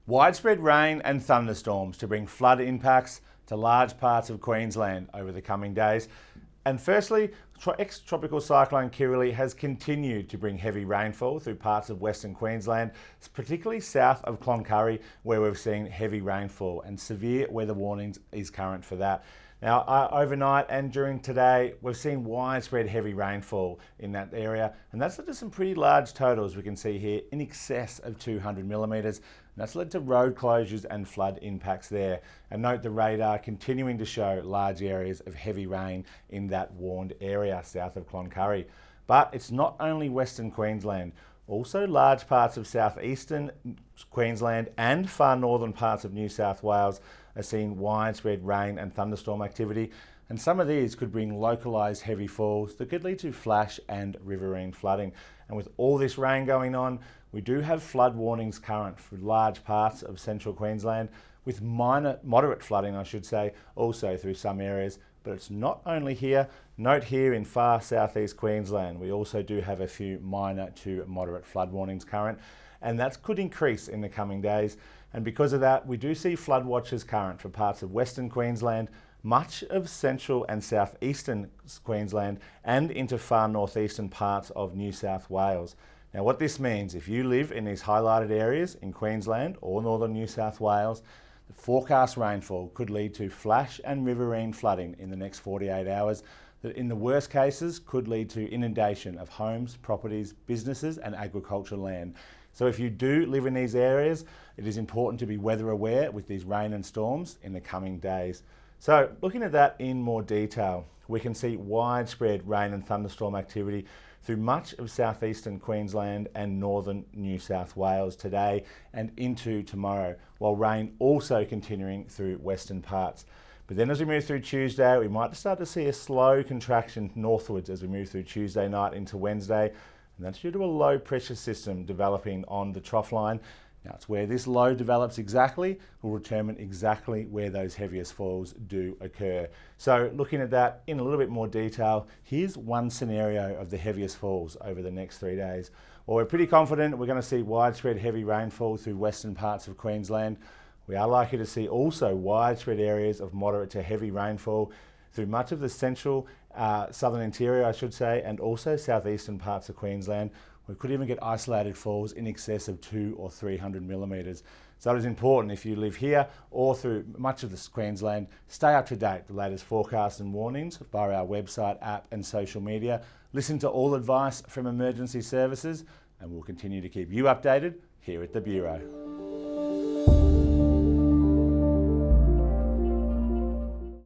Widespread rain and thunderstorms to bring flood impacts to large parts of Queensland over the coming days. And firstly, ex-tropical cyclone Kirrily has continued to bring heavy rainfall through parts of Western Queensland, particularly south of Cloncurry, where we've seen heavy rainfall, and severe weather warnings is current for that. Now, overnight and during today, we've seen widespread heavy rainfall in that area, and that's led to some pretty large totals we can see here, in excess of 200 millimetres. And that's led to road closures and flood impacts there. And note the radar continuing to show large areas of heavy rain in that warned area south of Cloncurry. But it's not only Western Queensland. Also, large parts of southeastern Queensland and far northern parts of New South Wales are seeing widespread rain and thunderstorm activity, and some of these could bring localised heavy falls that could lead to flash and riverine flooding. And with all this rain going on, we do have flood warnings current for large parts of central Queensland, with moderate flooding, I should say, also through some areas. But it's not only here. Note here in far southeast Queensland, we also do have a few minor to moderate flood warnings current, and that could increase in the coming days. And because of that, we do see flood watches current for parts of Western Queensland, much of central and southeastern Queensland, and into far northeastern parts of New South Wales. Now, what this means, if you live in these highlighted areas in Queensland or northern New South Wales, the forecast rainfall could lead to flash and riverine flooding in the next 48 hours that in the worst cases could lead to inundation of homes, properties, businesses and agricultural land. So if you do live in these areas, it is important to be weather aware with these rain and storms in the coming days. So looking at that in more detail, we can see widespread rain and thunderstorm activity through much of southeastern Queensland and northern New South Wales today and into tomorrow, while rain also continuing through western parts. But then as we move through Tuesday, we might start to see a slow contraction northwards as we move through Tuesday night into Wednesday, and that's due to a low pressure system developing on the trough line. Now, it's where this low develops exactly will determine exactly where those heaviest falls do occur. So looking at that in a little bit more detail, here's one scenario of the heaviest falls over the next 3 days. Well, we're pretty confident we're going to see widespread heavy rainfall through western parts of Queensland. We are likely to see also widespread areas of moderate to heavy rainfall through much of the central, southern interior, I should say, and also southeastern parts of Queensland. We could even get isolated falls in excess of 200 or 300 millimetres. So it is important if you live here or through much of this Queensland, stay up to date with the latest forecasts and warnings via our website, app and social media. Listen to all advice from emergency services, and we'll continue to keep you updated here at the Bureau.